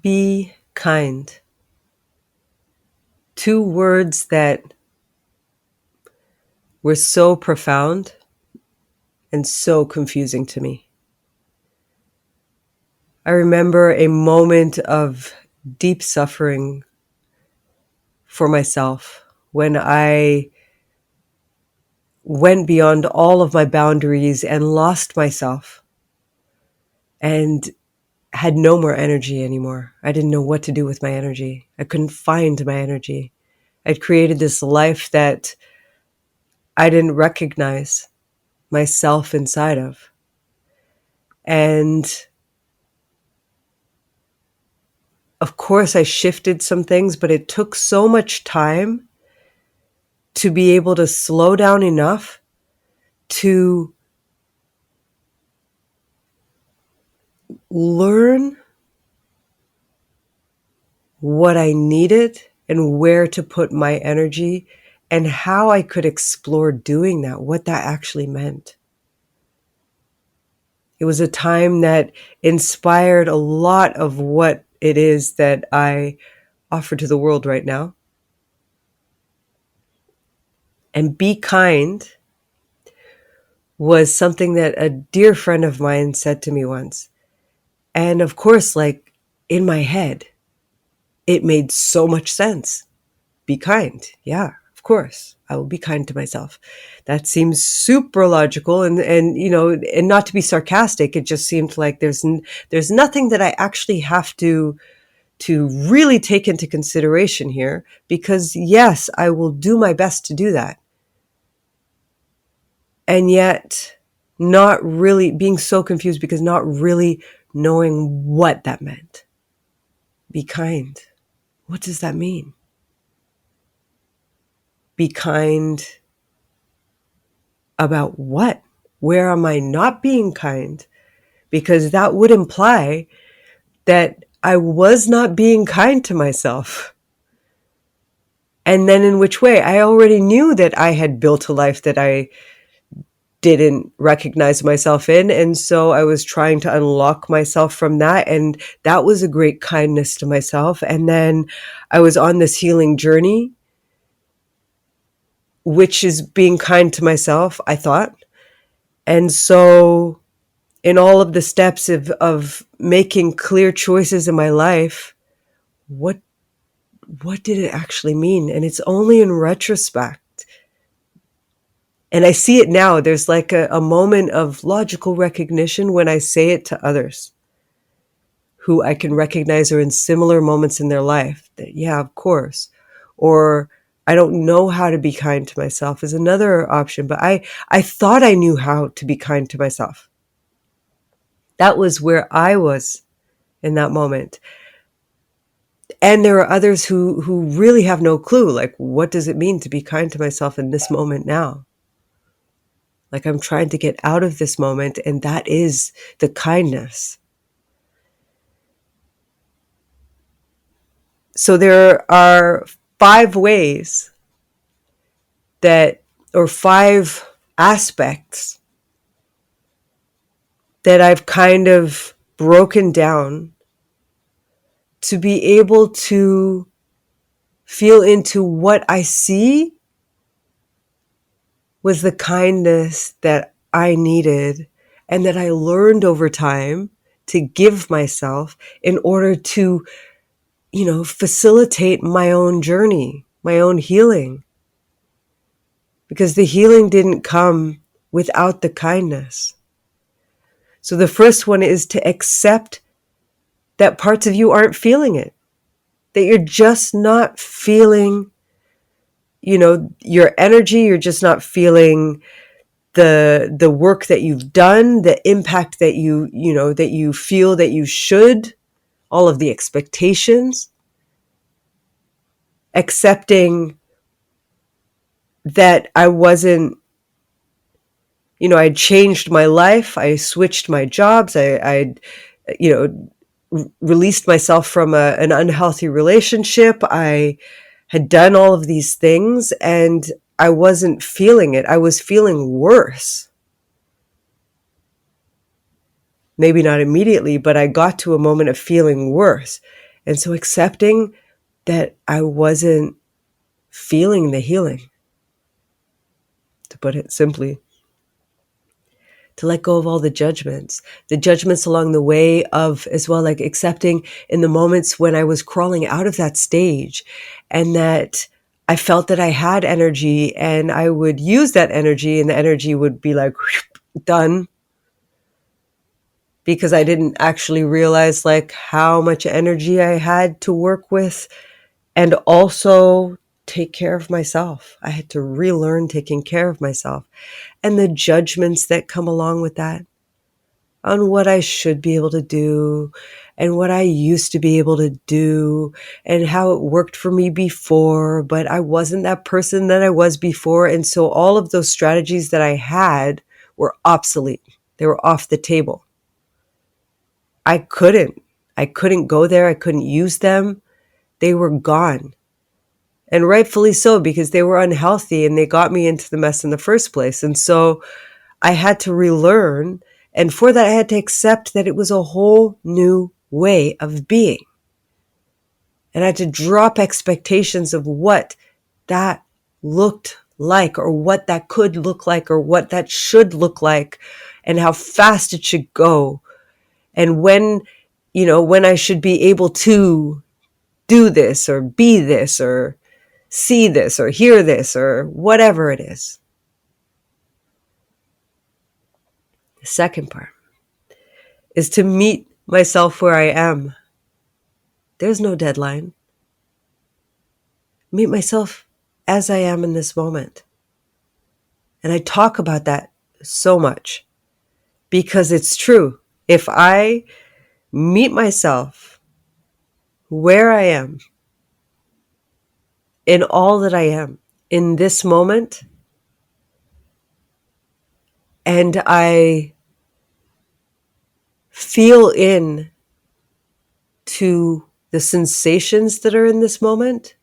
Be kind. Two words that were so profound and so confusing to me. I remember a moment of deep suffering for myself when I went beyond all of my boundaries and lost myself and had no more energy anymore. I didn't know what to do with my energy. I couldn't find my energy. I'd created this life that I didn't recognize myself inside of. And of course, I shifted some things, but it took so much time to be able to slow down enough to learn what I needed and where to put my energy and how I could explore doing that, what that actually meant. It was a time that inspired a lot of what it is that I offer to the world right now. And be kind was something that a dear friend of mine said to me once. And of course, like in my head, it made so much sense. Be kind. Yeah, of course. I will be kind to myself. That seems super logical and not to be sarcastic. It just seemed like there's nothing that I actually have to really take into consideration here because yes, I will do my best to do that. And yet not really being so confused because not really knowing what that meant. Be kind. What does that mean? Be kind about what? Where am I not being kind? Because that would imply that I was not being kind to myself. And then in which way? I already knew that I had built a life that I didn't recognize myself in. And so I was trying to unlock myself from that. And that was a great kindness to myself. And then I was on this healing journey, which is being kind to myself, I thought. And so in all of the steps of making clear choices in my life, what did it actually mean? And it's only in retrospect. And I see it now. There's like a moment of logical recognition when I say it to others who I can recognize are in similar moments in their life. That, yeah, of course. Or I don't know how to be kind to myself is another option. But I thought I knew how to be kind to myself. That was where I was in that moment. And there are others who really have no clue. Like, what does it mean to be kind to myself in this moment now? Like I'm trying to get out of this moment, and that is the kindness. So there are 5 ways or 5 aspects that I've kind of broken down to be able to feel into what I see was the kindness that I needed and that I learned over time to give myself in order to, facilitate my own journey, my own healing. Because the healing didn't come without the kindness. So the first one is to accept that parts of you aren't feeling it, that you're just not feeling, your energy, you're just not feeling the work that you've done, the impact that that you feel that you should, all of the expectations, accepting that I wasn't, I changed my life, I switched my jobs, I released myself from an unhealthy relationship, I had done all of these things and I wasn't feeling it. I was feeling worse. Maybe not immediately, but I got to a moment of feeling worse. And so accepting that I wasn't feeling the healing, to put it simply, to let go of all the judgments along the way of, as well, like accepting in the moments when I was crawling out of that stage and that I felt that I had energy and I would use that energy and the energy would be like done, because I didn't actually realize like how much energy I had to work with, and also take care of myself. I had to relearn taking care of myself and the judgments that come along with that on what I should be able to do and what I used to be able to do and how it worked for me before, but I wasn't that person that I was before. And so all of those strategies that I had were obsolete. They were off the table. I couldn't go there. I couldn't use them. They were gone. And rightfully so, because they were unhealthy and they got me into the mess in the first place. And so I had to relearn. And for that, I had to accept that it was a whole new way of being. And I had to drop expectations of what that looked like, or what that could look like, or what that should look like, and how fast it should go. And when I should be able to do this, or be this, or see this, or hear this, or whatever it is. The second part is to meet myself where I am. There's no deadline. Meet myself as I am in this moment. And I talk about that so much because it's true. If I meet myself where I am, in all that I am, in this moment, and I feel in to the sensations that are in this moment,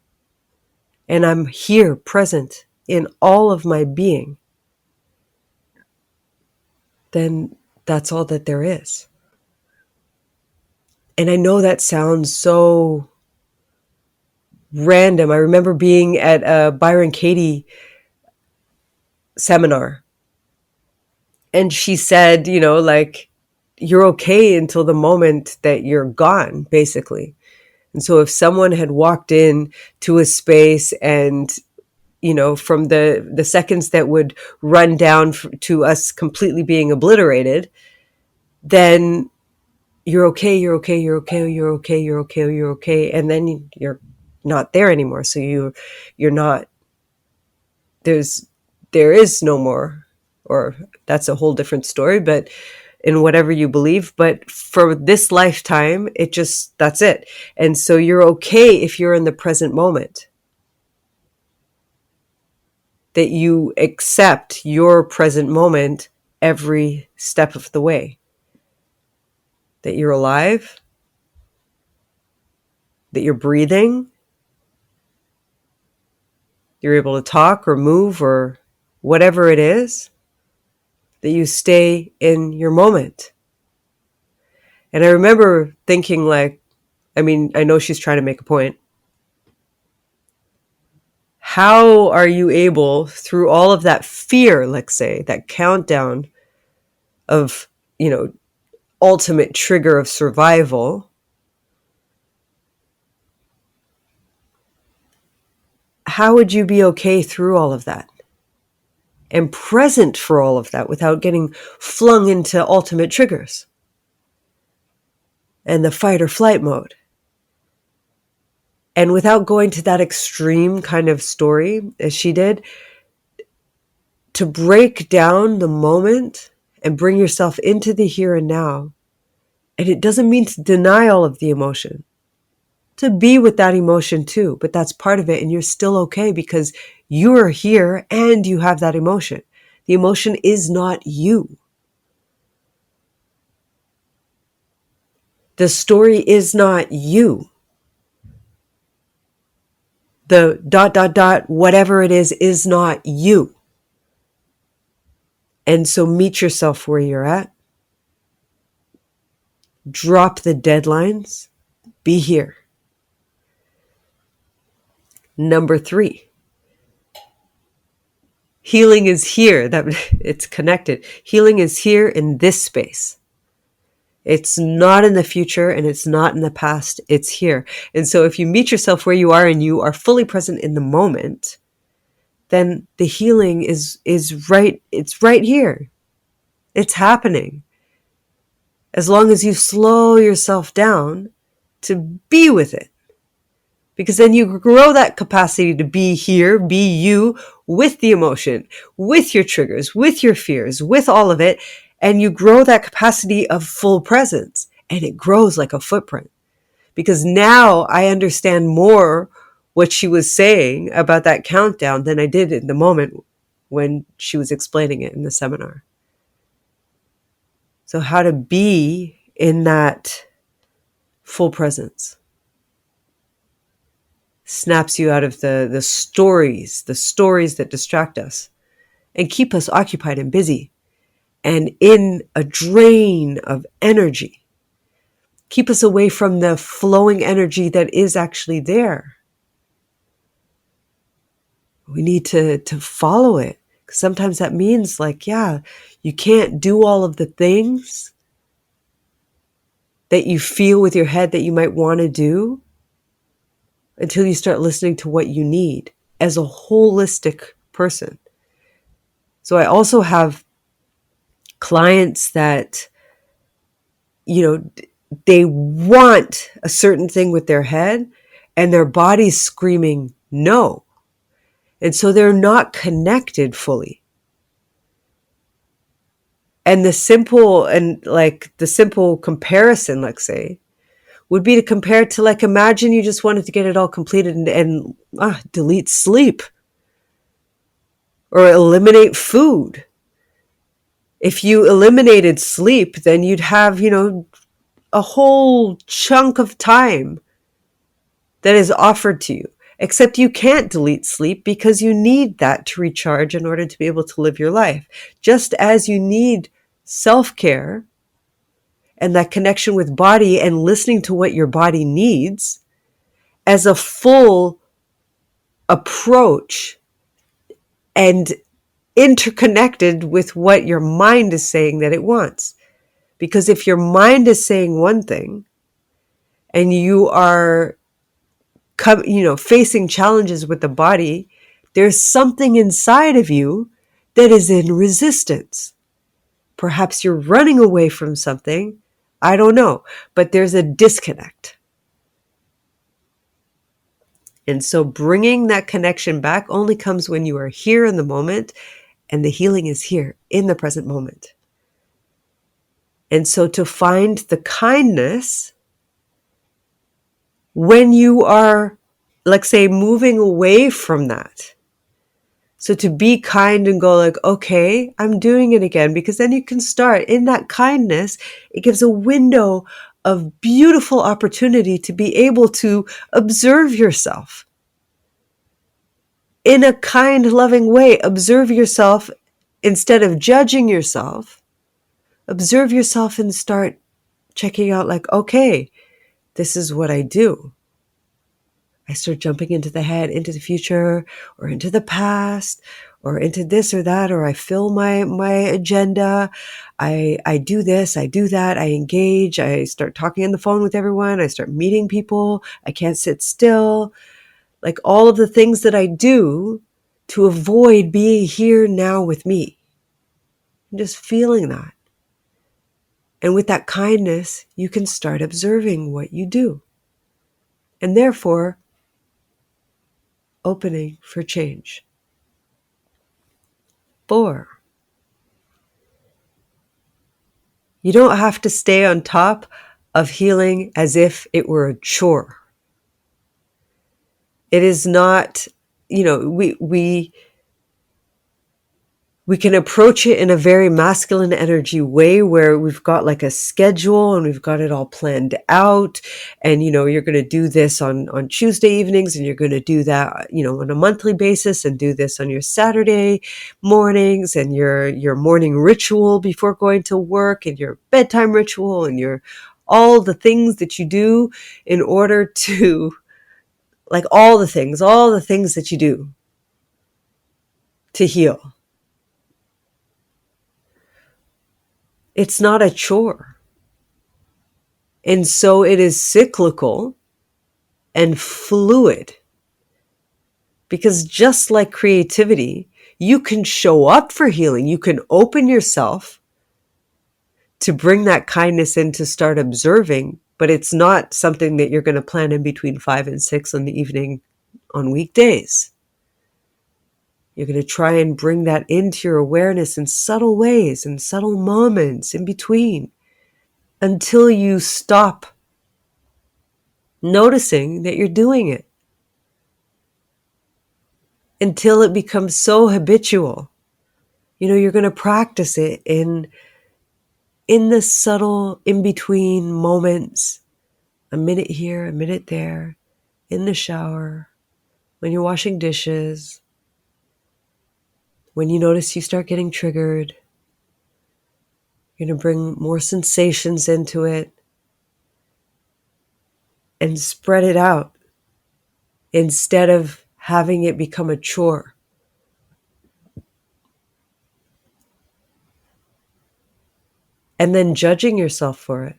and I'm here present in all of my being, then that's all that there is. And I know that sounds so random. I remember being at a Byron Katie seminar, and she said, like, you're okay until the moment that you're gone, basically. And so if someone had walked in to a space and, from the seconds that would run down to us completely being obliterated, then you're okay, you're okay, you're okay, you're okay, you're okay, you're okay. And then you're not there anymore. So you're not, there is no more, or that's a whole different story, but in whatever you believe. But for this lifetime, that's it. And so you're okay if you're in the present moment, that you accept your present moment every step of the way, that you're alive, that you're breathing, you're able to talk or move or whatever it is, that you stay in your moment. And I remember thinking I know she's trying to make a point. How are you able, through all of that fear, let's say, that countdown of, ultimate trigger of survival, how would you be okay through all of that and present for all of that without getting flung into ultimate triggers and the fight or flight mode? And without going to that extreme kind of story as she did, to break down the moment and bring yourself into the here and now. And it doesn't mean to deny all of the emotion, to be with that emotion too, but that's part of it. And you're still okay because you are here and you have that emotion. The emotion is not you. The story is not you. The ... whatever it is not you. And so meet yourself where you're at. Drop the deadlines. Be here. Number 3, healing is here. That it's connected. Healing is here in this space. It's not in the future and it's not in the past. It's here. And so if you meet yourself where you are and you are fully present in the moment, then the healing is right. It's right here. It's happening. As long as you slow yourself down to be with it. Because then you grow that capacity to be here, be you, with the emotion, with your triggers, with your fears, with all of it. And you grow that capacity of full presence. And it grows like a footprint. Because now I understand more what she was saying about that countdown than I did in the moment when she was explaining it in the seminar. So how to be in that full presence snaps you out of the stories that distract us and keep us occupied and busy and in a drain of energy. Keep us away from the flowing energy that is actually there. We need to follow it. Sometimes that means you can't do all of the things that you feel with your head that you might want to do until you start listening to what you need as a holistic person. So I also have clients that, they want a certain thing with their head and their body's screaming no. And so they're not connected fully. And the simple comparison, let's say, would be to compare it to imagine you just wanted to get it all completed and delete sleep or eliminate food. If you eliminated sleep, then you'd have, a whole chunk of time that is offered to you. Except you can't delete sleep because you need that to recharge in order to be able to live your life. Just as you need self-care and that connection with body and listening to what your body needs as a full approach and interconnected with what your mind is saying that it wants. Because if your mind is saying one thing and you are facing challenges with the body, there's something inside of you that is in resistance. Perhaps you're running away from something. I don't know, but there's a disconnect. And so bringing that connection back only comes when you are here in the moment, and the healing is here in the present moment. And so to find the kindness when you are, let's say, moving away from that. So to be kind and go okay, I'm doing it again, because then you can start in that kindness. It gives a window of beautiful opportunity to be able to observe yourself in a kind, loving way. Observe yourself instead of judging yourself. Observe yourself and start checking out okay, this is what I do. I start jumping into the head, into the future, or into the past, or into this or that, or I fill my agenda. I do this, I do that, I engage, I start talking on the phone with everyone, I start meeting people, I can't sit still. All of the things that I do to avoid being here now with me. I'm just feeling that. And with that kindness, you can start observing what you do. And therefore, opening for change. 4, you don't have to stay on top of healing as if it were a chore. It is not, we can approach it in a very masculine energy way where we've got a schedule and we've got it all planned out. And, you're going to do this on Tuesday evenings, and you're going to do that, on a monthly basis, and do this on your Saturday mornings, and your morning ritual before going to work, and your bedtime ritual, and all the things that you do in order to Like all the things that you do to heal. It's not a chore. And so it is cyclical and fluid. Because just like creativity, you can show up for healing. You can open yourself to bring that kindness in, to start observing, but it's not something that you're going to plan in between 5 and 6 in the evening on weekdays. You're going to try and bring that into your awareness in subtle ways, in subtle moments in between, until you stop noticing that you're doing it, until it becomes so habitual. You're going to practice it in the subtle in-between moments, a minute here, a minute there, in the shower, when you're washing dishes, when you notice you start getting triggered. You're going to bring more sensations into it and spread it out instead of having it become a chore. And then judging yourself for it.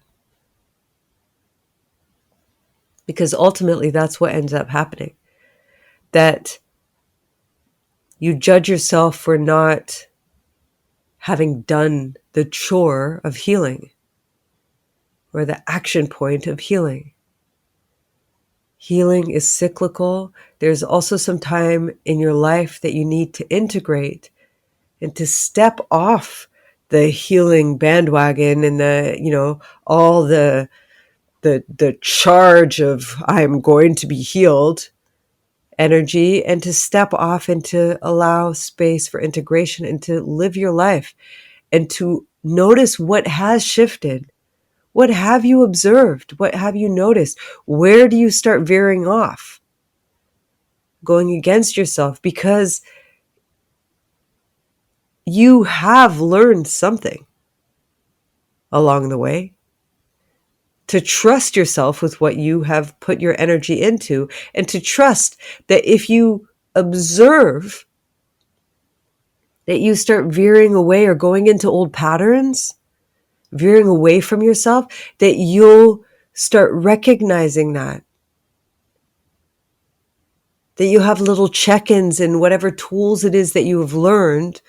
Because ultimately that's what ends up happening. That you judge yourself for not having done the chore of healing, or the action point of healing. Healing is cyclical. There's also some time in your life that you need to integrate and to step off the healing bandwagon and all the charge of I'm going to be healed energy, and to step off and to allow space for integration and to live your life and to notice what has shifted. What have you observed? What have you noticed? Where do you start veering off? Going against yourself because you have learned something along the way. To trust yourself with what you have put your energy into, and to trust that if you observe that you start veering away or going into old patterns, veering away from yourself, that you'll start recognizing that you have little check-ins and whatever tools it is that you have learned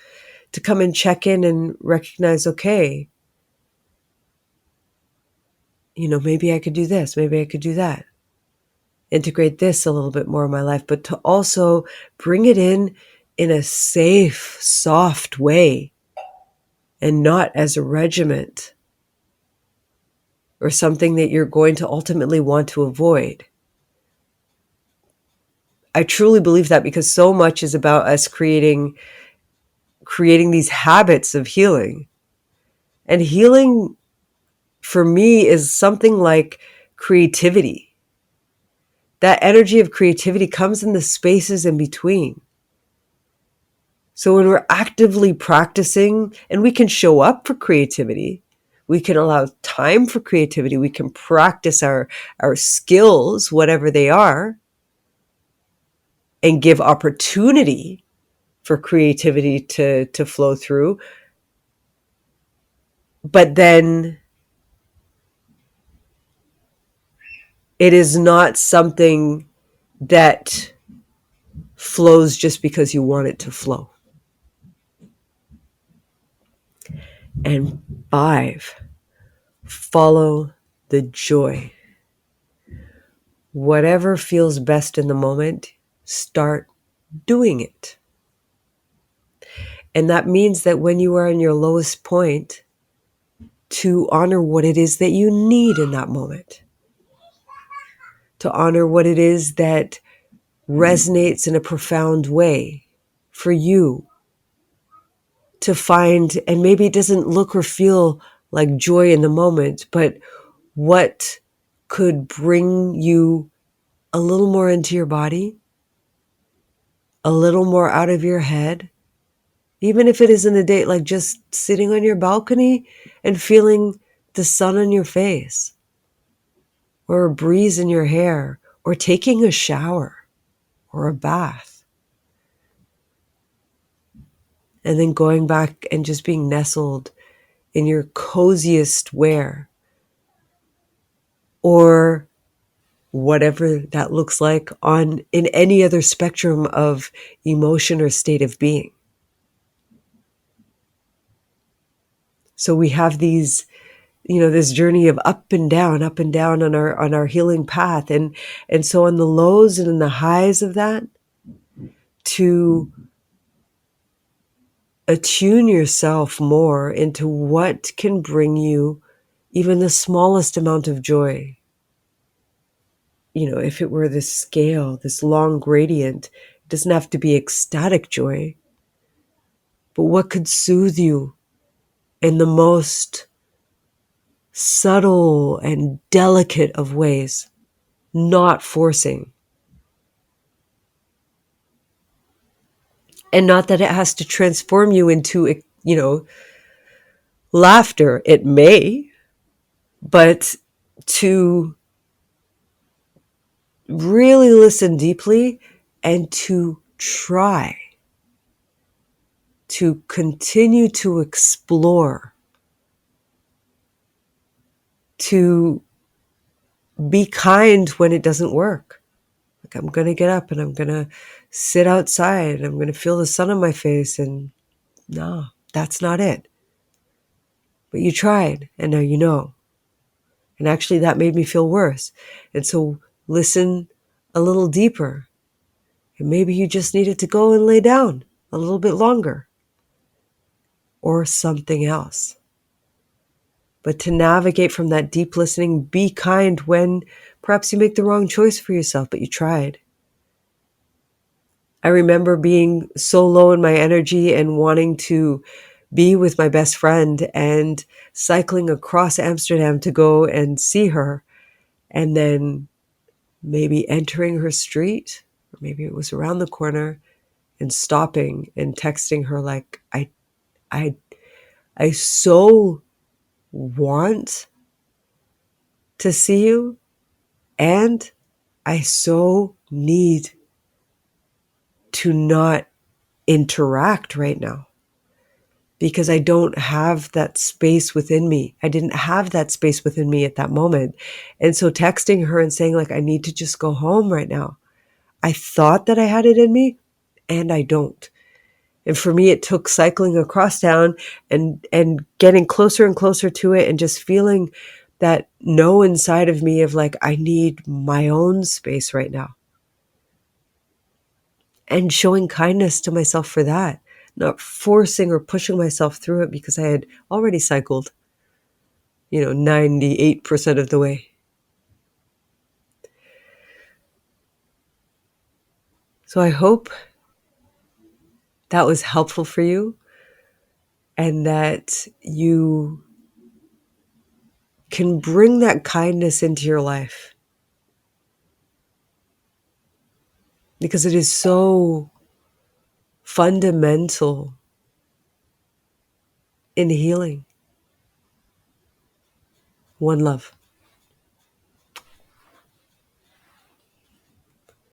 to come and check in and recognize, okay, maybe I could do this, maybe I could do that. Integrate this a little bit more in my life, but to also bring it in a safe, soft way and not as a regiment or something that you're going to ultimately want to avoid. I truly believe that, because so much is about us creating these habits of healing. And healing for me is something like creativity. That energy of creativity comes in the spaces in between. So when we're actively practicing, and we can show up for creativity, we can allow time for creativity, we can practice our skills, whatever they are, and give opportunity for creativity to flow through. But then it is not something that flows just because you want it to flow. And 5, follow the joy. Whatever feels best in the moment, start doing it. And that means that when you are in your lowest point, to honor what it is that you need in that moment. To honor what it is that resonates in a profound way for you. To find, and maybe it doesn't look or feel like joy in the moment, but what could bring you a little more into your body, a little more out of your head, even if it isn't a date, like just sitting on your balcony and feeling the sun on your face, or a breeze in your hair, or taking a shower. or a bath. And then going back and just being nestled in your coziest wear, or whatever that looks like in any other spectrum of emotion or state of being. So we have these, this journey of up and down on our healing path. And so on the lows and in the highs of that, to attune yourself more into what can bring you even the smallest amount of joy. If it were this scale, this long gradient, it doesn't have to be ecstatic joy, but what could soothe you in the most subtle and delicate of ways, not forcing. And not that it has to transform you into, laughter. It may, but to really listen deeply and to try to continue to explore, to be kind when it doesn't work. Like, I'm going to get up and I'm going to sit outside and I'm going to feel the sun on my face, and no, that's not it. But you tried, and now you know. And actually, that made me feel worse. And so listen a little deeper. And maybe you just needed to go and lay down a little bit longer, or something else. But to navigate from that deep listening, be kind when perhaps you make the wrong choice for yourself, but you tried. I remember being so low in my energy and wanting to be with my best friend and cycling across Amsterdam to go and see her, and then maybe entering her street, or maybe it was around the corner, and stopping and texting her like, I so want to see you, and I so need to not interact right now, because I don't have that space within me. I didn't have that space within me at that moment. And so texting her and saying like, I need to just go home right now. I thought that I had it in me, and I don't. And for me, it took cycling across town and getting closer and closer to it, and just feeling that no inside of me of like, I need my own space right now. And showing kindness to myself for that, not forcing or pushing myself through it, because I had already cycled, 98% of the way. So I hope that was helpful for you, and that you can bring that kindness into your life, because it is so fundamental in healing. One love.